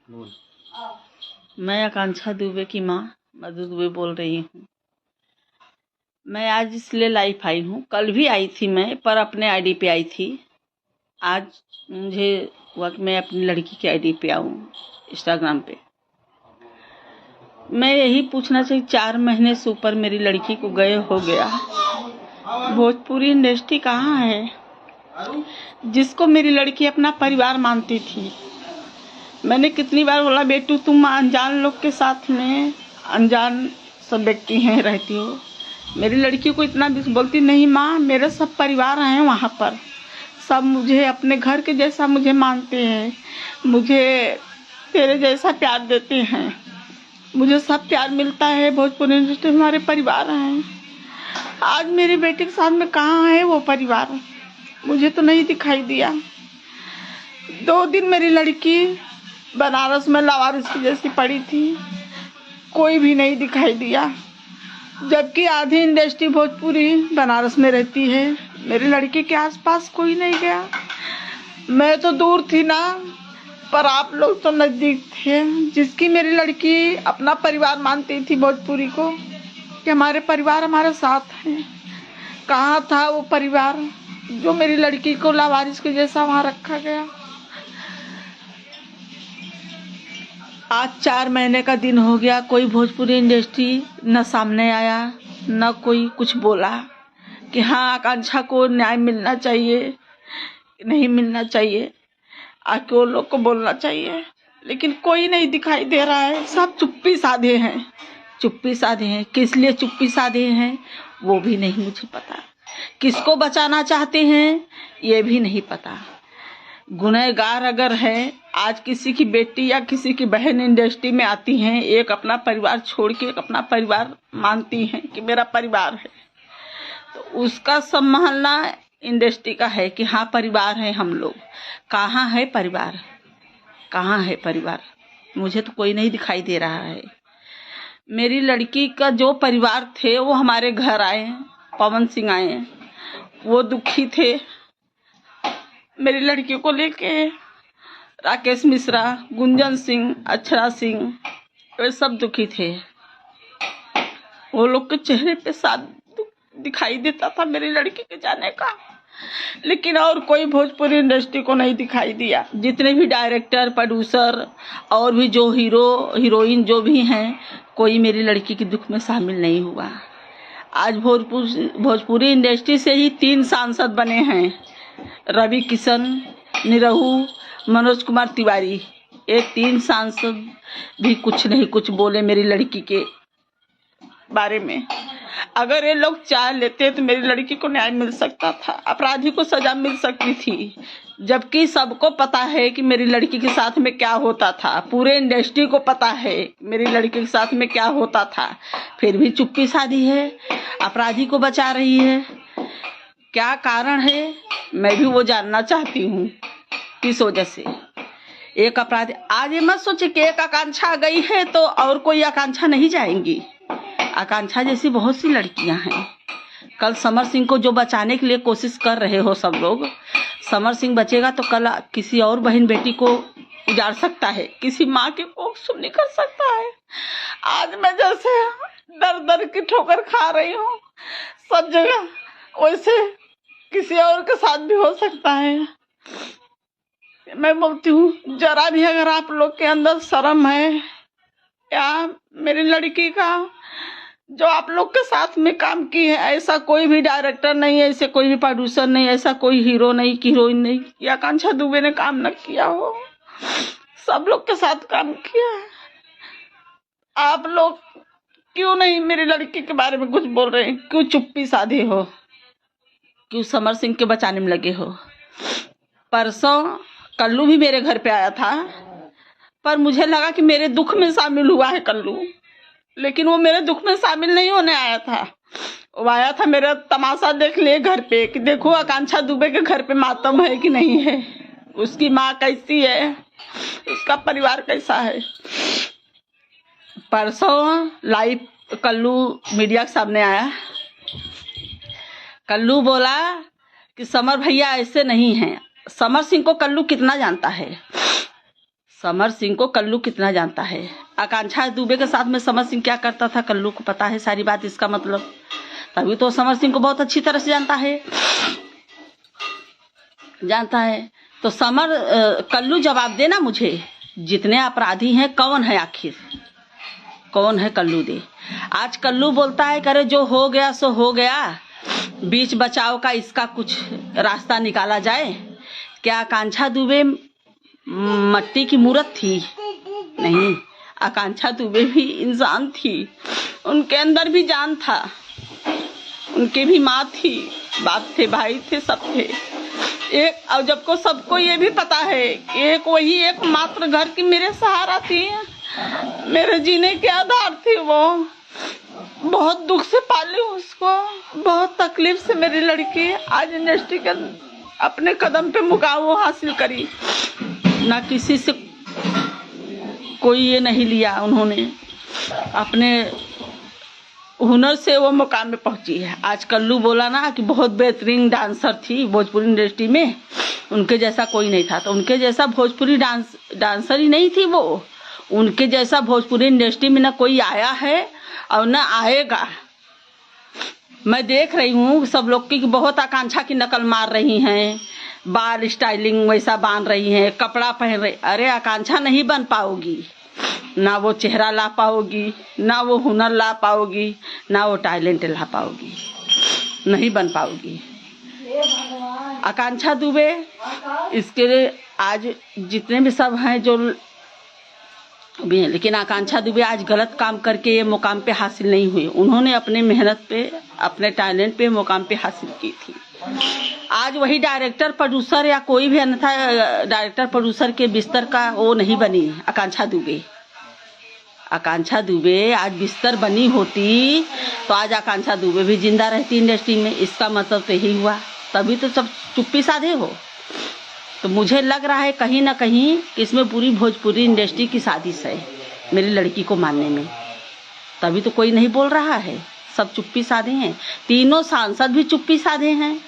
मैं आकांक्षा दुबे की माँ मधु दुबे बोल रही हूँ। मैं आज इसलिए लाइव आई हूँ, कल भी आई थी मैं, पर अपने आईडी पे आई थी। आज मुझे हुआ कि मैं अपनी लड़की की आईडी पे आऊँ, इंस्टाग्राम पे। मैं यही पूछना चाहिए, 4 महीने से ऊपर मेरी लड़की को गए हो गया। भोजपुरी इंडस्ट्री कहाँ है, जिसको मेरी लड़की अपना परिवार मानती थी। मैंने कितनी बार बोला, बेटू तुम अनजान लोग के साथ में, अनजान सब व्यक्ति हैं, रहती हो। मेरी लड़की को इतना भी बोलती, नहीं माँ मेरे सब परिवार हैं वहाँ पर, सब मुझे अपने घर के जैसा मुझे मानते हैं, मुझे तेरे जैसा प्यार देते हैं, मुझे सब प्यार मिलता है। भोजपुरी इंडस्ट्री हमारे परिवार हैं। आज मेरे बेटे के साथ में कहाँ है वो परिवार, मुझे तो नहीं दिखाई दिया। 2 दिन मेरी लड़की बनारस में लावारिस की जैसी पड़ी थी, कोई भी नहीं दिखाई दिया, जबकि आधी इंडस्ट्री भोजपुरी बनारस में रहती है। मेरी लड़की के आसपास कोई नहीं गया। मैं तो दूर थी ना, पर आप लोग तो नज़दीक थे। जिसकी मेरी लड़की अपना परिवार मानती थी भोजपुरी को, कि हमारे परिवार हमारे साथ हैं, कहाँ था वो परिवार जो मेरी लड़की को लावारिस के जैसा वहाँ रखा गया। आज 4 महीने का दिन हो गया, कोई भोजपुरी इंडस्ट्री न सामने आया, न कोई कुछ बोला कि हाँ आकांक्षा को न्याय मिलना चाहिए, नहीं मिलना चाहिए, आके वो लोग को बोलना चाहिए। लेकिन कोई नहीं दिखाई दे रहा है, सब चुप्पी साधे हैं, चुप्पी साधे हैं। किस लिए चुप्पी साधे हैं वो भी नहीं मुझे पता, किसको बचाना चाहते हैं ये भी नहीं पता। गुनहगार अगर है, आज किसी की बेटी या किसी की बहन इंडस्ट्री में आती हैं, एक अपना परिवार छोड़ के एक अपना परिवार मानती हैं कि मेरा परिवार है, तो उसका संभालना इंडस्ट्री का है कि हाँ परिवार है हम लोग। कहाँ है परिवार, कहाँ है परिवार, मुझे तो कोई नहीं दिखाई दे रहा है। मेरी लड़की का जो परिवार थे वो हमारे घर आए, पवन सिंह आए, वो दुखी थे मेरी लड़की को लेके। राकेश मिश्रा, गुंजन सिंह, अक्षरा सिंह, वे सब दुखी थे। वो लोग के चेहरे पे साथ दिखाई देता था मेरी लड़की के जाने का, लेकिन और कोई भोजपुरी इंडस्ट्री को नहीं दिखाई दिया। जितने भी डायरेक्टर, प्रोड्यूसर और भी जो हीरो हीरोइन जो भी हैं, कोई मेरी लड़की के दुख में शामिल नहीं हुआ। आज भोजपुरी इंडस्ट्री से ही 3 सांसद बने हैं, रवि किशन, निरहू, मनोज कुमार तिवारी। ये 3 सांसद भी कुछ नहीं कुछ बोले मेरी लड़की के बारे में। अगर ये लोग चाह लेते तो मेरी लड़की को न्याय मिल सकता था, अपराधी को सजा मिल सकती थी। जबकि सबको पता है कि मेरी लड़की के साथ में क्या होता था, पूरे इंडस्ट्री को पता है मेरी लड़की के साथ में क्या होता था, फिर भी चुप्पी साधी है, अपराधी को बचा रही है। क्या कारण है मैं भी वो जानना चाहती हूँ, किस वजह से एक अपराधी। आज ये मत सोचे कि एक आकांक्षा गई है तो और कोई आकांक्षा नहीं जाएंगी। आकांक्षा जैसी बहुत सी लड़कियां हैं। कल समर सिंह को जो बचाने के लिए कोशिश कर रहे हो सब लोग, समर सिंह बचेगा तो कल किसी और बहन बेटी को उजाड़ सकता है, किसी माँ की कोख सुन्नी कर सकता है। आज मैं जैसे दर दर की ठोकर खा रही हूँ सब जगह, वैसे किसी और के साथ भी हो सकता है। मैं बोलती हूँ, जरा भी अगर आप लोग के अंदर शर्म है, या मेरी लड़की का जो आप लोग के साथ में काम की है, ऐसा कोई भी डायरेक्टर नहीं है, ऐसे कोई भी प्रोड्यूसर नहीं, ऐसा कोई हीरो नहीं, हीरोइन नहीं, या आकांक्षा दुबे ने काम न किया हो, सब लोग के साथ काम किया है। आप लोग क्यों नहीं मेरी लड़की के बारे में कुछ बोल रहे हैं, क्यों चुप्पी साधे हो, क्यों समर सिंह के बचाने में लगे हो। परसों कल्लू भी मेरे घर पे आया था, पर मुझे लगा कि मेरे दुख में शामिल हुआ है कल्लू, लेकिन वो मेरे दुख में शामिल नहीं होने आया था। वो आया था मेरा तमाशा देख लिए घर पे, कि देखो आकांक्षा दुबे के घर पे मातम है कि नहीं है, उसकी माँ कैसी है, उसका परिवार कैसा है। परसों लाइव कल्लू मीडिया के सामने आया, कल्लू बोला कि समर भैया ऐसे नहीं हैं। समर सिंह को कल्लू कितना जानता है, समर सिंह को कल्लू कितना जानता है। आकांक्षा दुबे के साथ में समर सिंह क्या करता था कल्लू को पता है सारी बात। इसका मतलब तभी तो समर सिंह को बहुत अच्छी तरह से जानता है। तो कल्लू जवाब देना मुझे, जितने अपराधी हैं कौन है, आखिर कौन है कल्लू दे। आज कल्लू बोलता है करे जो हो गया सो हो गया, बीच बचाव का इसका कुछ रास्ता निकाला जाए। क्या आकांक्षा दुबे मट्टी की मूरत थी? नहीं, आकांक्षा दुबे भी इंसान थी, उनके अंदर भी जान था, उनके भी माँ थी, बाप थे, भाई थे, सब थे एक। और जब को सबको ये भी पता है कि एक वही एकमात्र घर की मेरे सहारा थी, मेरे जीने के आधार थी। वो बहुत दुख से पाली उसको, बहुत तकलीफ से मेरी लड़की आज इंडस्ट्री के अपने कदम पे मुकाम हासिल करी। ना किसी से कोई ये नहीं लिया, उन्होंने अपने हुनर से वो मुकाम में पहुंची है। आज कल्लू बोला ना कि बहुत बेहतरीन डांसर थी भोजपुरी इंडस्ट्री में, उनके जैसा कोई नहीं था। तो उनके जैसा भोजपुरी डांसर ही नहीं थी वो, उनके जैसा भोजपुरी इंडस्ट्री में ना कोई आया है और ना आएगा। मैं देख रही हूँ सब लोग की बहुत आकांक्षा की नकल मार रही हैं, बाल स्टाइलिंग वैसा बांध रही हैं, कपड़ा पहन रही। अरे आकांक्षा नहीं बन पाओगी, ना वो चेहरा ला पाओगी, ना वो हुनर ला पाओगी, ना वो टैलेंट ला पाओगी, नहीं बन पाओगी। आकांक्षा दुबे इसके लिए आज जितने भी सब हैं जो भी हैं, लेकिन आकांक्षा दुबे आज गलत काम करके ये मुकाम पे हासिल नहीं हुई। उन्होंने अपने मेहनत पे, अपने टैलेंट पे मुकाम पे हासिल की थी। आज वही डायरेक्टर प्रोड्यूसर या कोई भी अन्यथा डायरेक्टर प्रोड्यूसर के बिस्तर का वो नहीं बनी आकांक्षा दुबे। आकांक्षा दुबे आज बिस्तर बनी होती तो आज आकांक्षा दुबे भी जिंदा रहती इंडस्ट्री में। इसका मतलब तो यही हुआ, तभी तो सब चुप्पी साधे हो। तो मुझे लग रहा है कहीं ना कहीं कि इसमें पूरी भोजपुरी इंडस्ट्री की साजिश है मेरी लड़की को मारने में, तभी तो कोई नहीं बोल रहा है, सब चुप्पी साधे हैं। तीनों सांसद भी चुप्पी साधे हैं।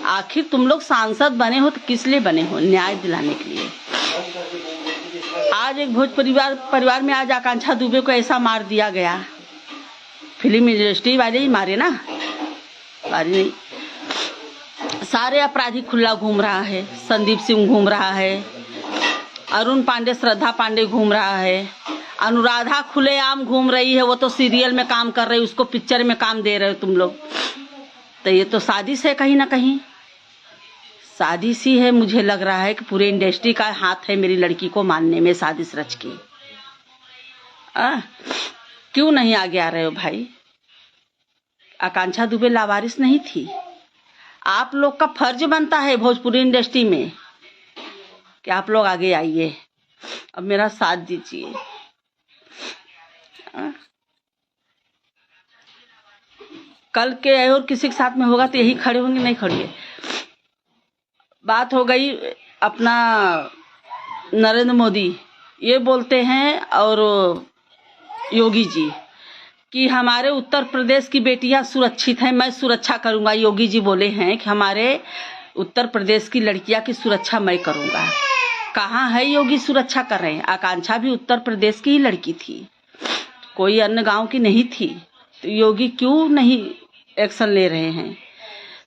आखिर तुम लोग सांसद बने हो तो किस लिए बने हो? न्याय दिलाने के लिए। आज एक भोजपुरी परिवार में आज आकांक्षा दुबे को ऐसा मार दिया गया। फिल्म इंडस्ट्री वाले ही मारे ना, मारे नहीं, सारे अपराधी खुला घूम रहा है। संदीप सिंह घूम रहा है, अरुण पांडे, श्रद्धा पांडे घूम रहा है, अनुराधा खुलेआम घूम रही है। वो तो सीरियल में काम कर रही है, उसको पिक्चर में काम दे रहे हो तुम लोग। तो ये तो साजिश है, कहीं ना कहीं साजिश ही है। मुझे लग रहा है कि पूरे इंडस्ट्री का हाथ है मेरी लड़की को मारने में, साजिश रच के। क्यों नहीं आगे आ रहे हो भाई? आकांक्षा दुबे लावारिस नहीं थी। आप लोग का फर्ज बनता है भोजपुरी इंडस्ट्री में कि आप लोग आगे आइए, अब मेरा साथ दीजिए। कल के और किसी के साथ में होगा तो यही खड़े होंगे, नहीं खड़े। बात हो गई अपना नरेंद्र मोदी ये बोलते हैं और योगी जी कि हमारे उत्तर प्रदेश की बेटियां सुरक्षित हैं, मैं सुरक्षा करूंगा। योगी जी बोले हैं कि हमारे उत्तर प्रदेश की लड़कियां की सुरक्षा मैं करूंगा। कहाँ है योगी सुरक्षा कर रहे हैं? आकांक्षा भी उत्तर प्रदेश की ही लड़की थी, कोई अन्य गांव की नहीं थी। तो योगी क्यों नहीं एक्शन ले रहे हैं?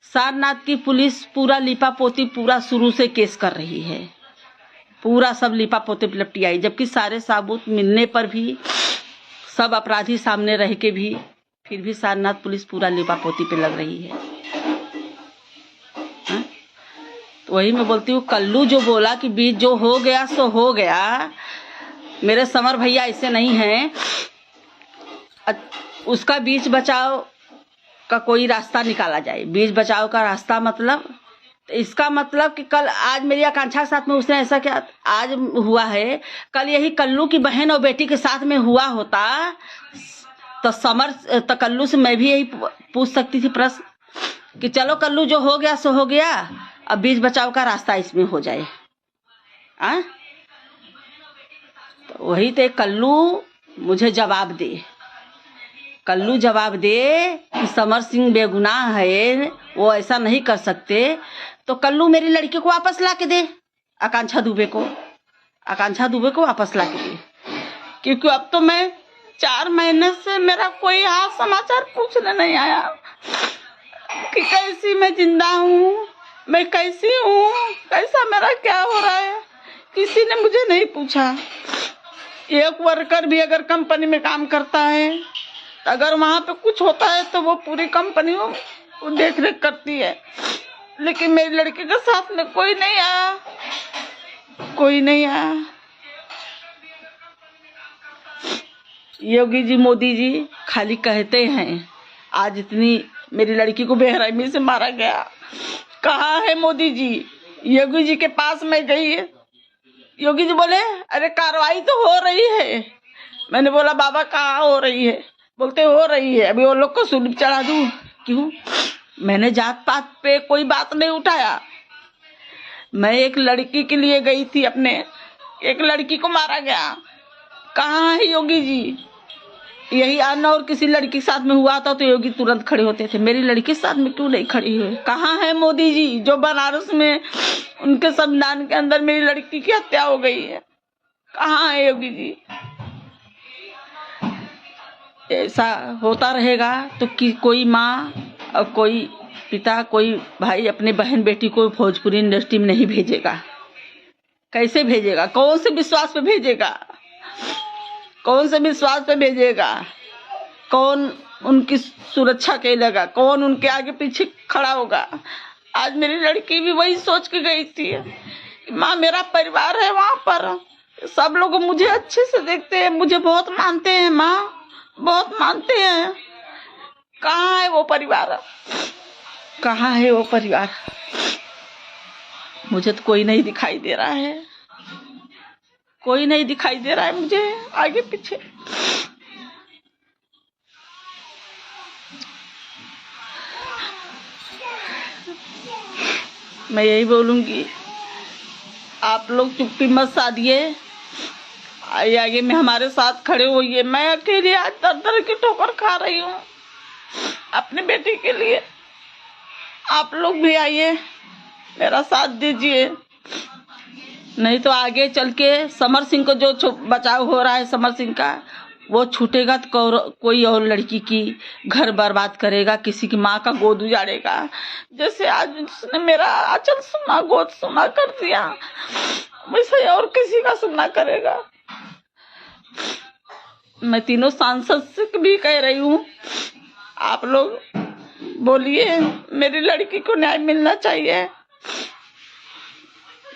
सारनाथ की पुलिस पूरा लिपापोती पूरा शुरू से केस कर रही है, पूरा सब लिपापोती लपटी आई, जबकि सारे सबूत मिलने पर भी, सब अपराधी सामने रह के भी, फिर भी सारनाथ पुलिस पूरा लिपापोती पे लग रही है। तो वही मैं बोलती हूँ, कल्लू जो बोला कि बीच जो हो गया सो हो गया, मेरे समर भैया ऐसे नहीं हैं। उसका बीच बचाव का कोई रास्ता निकाला जाए। बीच बचाव का रास्ता मतलब, इसका मतलब कि कल आज मेरी आकांक्षा के साथ में उसने ऐसा क्या आज हुआ है, कल यही कल्लू की बहन और बेटी के साथ में हुआ होता तो कल्लू से मैं भी यही पूछ सकती थी प्रश्न कि चलो कल्लू जो हो गया सो हो गया, अब बीच बचाव का रास्ता इसमें हो जाए। तो वही तो कल्लू मुझे जवाब दे, कल्लू जवाब दे कि समर सिंह बेगुनाह है, वो ऐसा नहीं कर सकते। तो कल्लू मेरी लड़की को वापस ला के दे, आकांक्षा दुबे को। आकांक्षा दुबे को वापस ला के दी, क्योंकि अब तो मैं 4 महीने से मेरा कोई हाल समाचार पूछने नहीं आया कि कैसी मैं जिंदा हूँ, मैं कैसी हूँ, कैसा मेरा क्या हो रहा है, किसी ने मुझे नहीं पूछा। एक वर्कर भी अगर कंपनी में काम करता है, अगर वहाँ पे कुछ होता है तो वो पूरी कंपनी वो देख रेख करती है, लेकिन मेरी लड़की के साथ में कोई नहीं आया, कोई नहीं आया। योगी जी, मोदी जी खाली कहते हैं। आज इतनी मेरी लड़की को बेरहमी से मारा गया, कहाँ है मोदी जी? योगी जी के पास में गई, योगी जी बोले अरे कार्रवाई तो हो रही है। मैंने बोला बाबा कहाँ हो रही है? बोलते हो रही है, अभी वो लोग को सूली चढ़ा दूं। क्यों? मैंने जात पात पे कोई बात नहीं उठाया। मैं एक लड़की के लिए गई थी, अपने एक लड़की को मारा गया। कहाँ है योगी जी? यही अन्य और किसी लड़की के साथ में हुआ था तो योगी तुरंत खड़े होते थे, मेरी लड़की के साथ में क्यों नहीं खड़ी हुई? कहाँ है मोदी जी जो बनारस में उनके संविधान के अंदर मेरी लड़की की हत्या हो गई है? कहाँ है योगी जी? ऐसा होता रहेगा तो कि कोई माँ और कोई पिता, कोई भाई अपने बहन बेटी को भोजपुरी इंडस्ट्री में नहीं भेजेगा। कैसे भेजेगा? कौन से विश्वास पे भेजेगा? कौन से विश्वास पे भेजेगा? कौन उनकी सुरक्षा करेगा? कौन उनके आगे पीछे खड़ा होगा? आज मेरी लड़की भी वही सोच के गई थी, माँ मेरा परिवार है वहां पर, सब लोग मुझे अच्छे से देखते हैं, मुझे बहुत मानते हैं, माँ बहुत मानते हैं। कहाँ है वो परिवार? कहाँ है वो परिवार? मुझे तो कोई नहीं दिखाई दे रहा है, कोई नहीं दिखाई दे रहा है मुझे आगे पीछे। मैं यही बोलूंगी, आप लोग चुप्पी मत साधिए, आगे में हमारे साथ खड़े होइए। मैं अकेली आज दर दर की ठोकर खा रही हूँ अपने बेटे के लिए। आप लोग भी आइए, मेरा साथ दीजिए, नहीं तो आगे चल के समर सिंह को जो बचाव हो रहा है, समर सिंह का, वो छूटेगा तो कोई और लड़की की घर बर्बाद करेगा, किसी की माँ का गोद उजाड़ेगा। जैसे आज उसने मेरा आंचल सुना, गोद सुना कर दिया, वैसे और किसी का सुना करेगा। मैं तीनों सांसद से भी कह रही हूँ, आप लोग बोलिए, मेरी लड़की को न्याय मिलना चाहिए।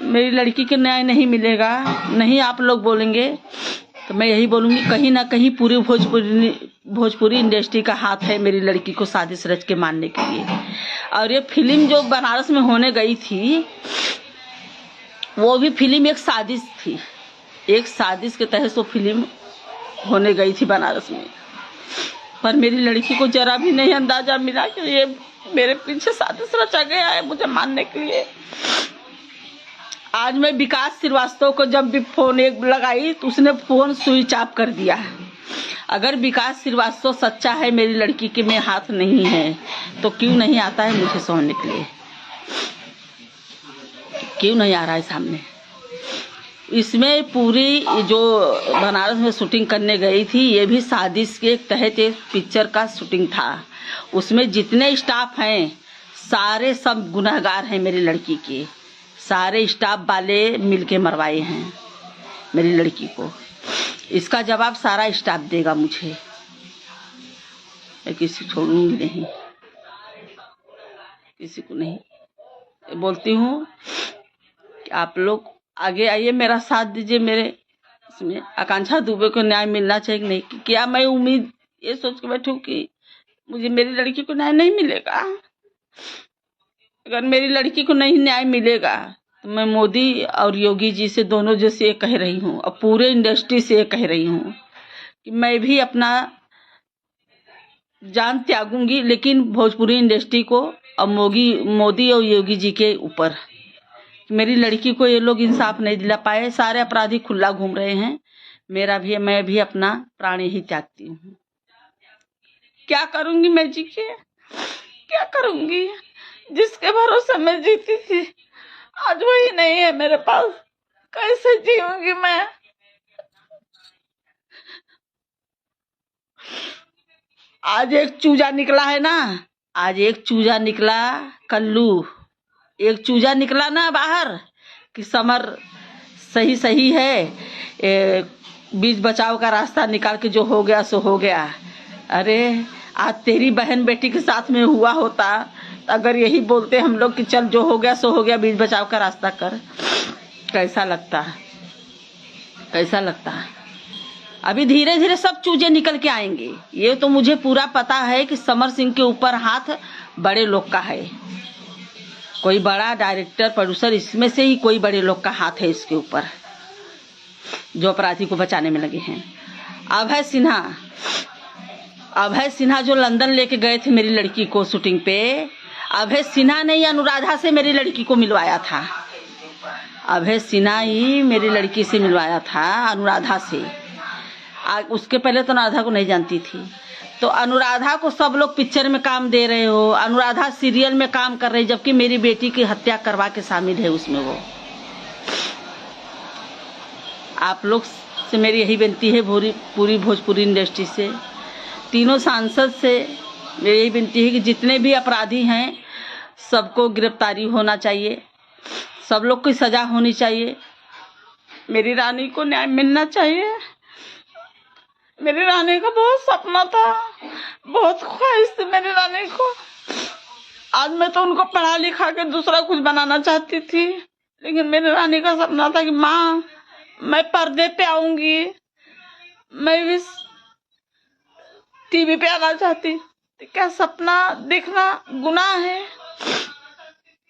मेरी लड़की को न्याय नहीं मिलेगा, नहीं आप लोग बोलेंगे तो मैं यही बोलूंगी, कहीं ना कहीं पूरी भोजपुरी इंडस्ट्री का हाथ है मेरी लड़की को साजिश रच के मारने के लिए। और ये फिल्म जो बनारस में होने गई थी, वो भी फिल्म एक साजिश थी, एक साजिश के तहत वो फिल्म होने गई थी बनारस में। पर मेरी लड़की को जरा भी नहीं अंदाजा मिला कि ये मेरे पीछे साजिश रचा गया है मुझे मारने के लिए। आज मैं विकास श्रीवास्तव को जब भी फोन एक लगाई तो उसने फोन स्विच ऑफ कर दिया। अगर विकास श्रीवास्तव सच्चा है मेरी लड़की के में हाथ नहीं है तो क्यों नहीं आता है मुझे सोने के लिए? क्यों नहीं आ रहा है सामने? इसमें पूरी जो बनारस में शूटिंग करने गई थी, ये भी साजिश के तहत एक पिक्चर का शूटिंग था। उसमें जितने स्टाफ हैं सारे सब गुनहगार हैं मेरी लड़की के, सारे स्टाफ वाले मिलके मरवाए हैं मेरी लड़की को। इसका जवाब सारा स्टाफ देगा मुझे, मैं किसी छोड़ूंगी नहीं, किसी को नहीं। बोलती हूँ कि आप लोग आगे आइए, मेरा साथ दीजिए, मेरे इसमें आकांक्षा दुबे को न्याय मिलना चाहिए कि नहीं। क्या मैं उम्मीद ये सोच के बैठूं कि मुझे मेरी लड़की को न्याय नहीं मिलेगा? अगर मेरी लड़की को नहीं न्याय मिलेगा तो मैं मोदी और योगी जी से दोनों जैसे कह रही हूँ और पूरे इंडस्ट्री से कह रही हूँ कि मैं भी अपना जान त्यागूंगी, लेकिन भोजपुरी इंडस्ट्री को और मोदी और योगी जी के ऊपर। मेरी लड़की को ये लोग इंसाफ नहीं दिला पाए, सारे अपराधी खुला घूम रहे हैं। मैं भी अपना प्राण ही त्यागती हूँ। क्या करूंगी मैं जी के, क्या करूंगी? जिसके भरोसे मैं जीती थी आज वही नहीं है मेरे पास, कैसे जीऊंगी मैं? आज एक चूजा निकला है ना, आज एक चूजा निकला, कल्लू एक चूजा निकला ना बाहर कि समर सही सही है, बीच बचाव का रास्ता निकाल के जो हो गया सो हो गया। अरे आज तेरी बहन बेटी के साथ में हुआ होता, अगर यही बोलते हम लोग कि चल जो हो गया सो हो गया, बीच बचाव का रास्ता कर, कैसा लगता, कैसा लगता? अभी धीरे धीरे सब चूजे निकल के आएंगे। ये तो मुझे पूरा पता है कि समर सिंह के ऊपर हाथ बड़े लोग का है, कोई बड़ा डायरेक्टर प्रोड्यूसर, इसमें से ही कोई बड़े लोग का हाथ है इसके ऊपर, जो अपराधी को बचाने में लगे हैं। अभय सिन्हा जो लंदन लेके गए थे मेरी लड़की को शूटिंग पे, अभय सिन्हा ने ही अनुराधा से मेरी लड़की को मिलवाया था। अभय सिन्हा ही मेरी लड़की से मिलवाया था, अनुराधा से। उसके पहले तो अनुराधा को नहीं जानती थी। तो अनुराधा को सब लोग पिक्चर में काम दे रहे हो, अनुराधा सीरियल में काम कर रही, जबकि मेरी बेटी की हत्या करवा के शामिल है उसमें वो। आप लोग से मेरी यही विनती है, पूरी भोजपुरी इंडस्ट्री से, तीनों सांसद से मेरी यही विनती है कि जितने भी अपराधी हैं सबको गिरफ्तारी होना चाहिए, सब लोग की सजा होनी चाहिए। मेरी रानी को न्याय मिलना चाहिए। मेरी रानी का बहुत सपना था, बहुत ख्वाहिश थी मेरी रानी को। आज मैं तो उनको पढ़ा लिखा के दूसरा कुछ बनाना चाहती थी, लेकिन मेरी रानी का सपना था कि माँ मैं पर्दे पे आऊंगी, मैं भी टीवी पे आना चाहती। तो क्या सपना देखना गुनाह है?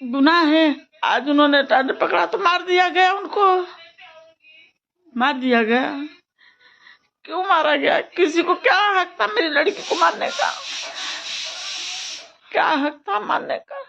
गुनाह है। आज उन्होंने टाटे पकड़ा तो मार दिया गया, उनको मार दिया गया। क्यों मारा गया? किसी को क्या हक था मेरी लड़की को मारने का? क्या हक था मारने का?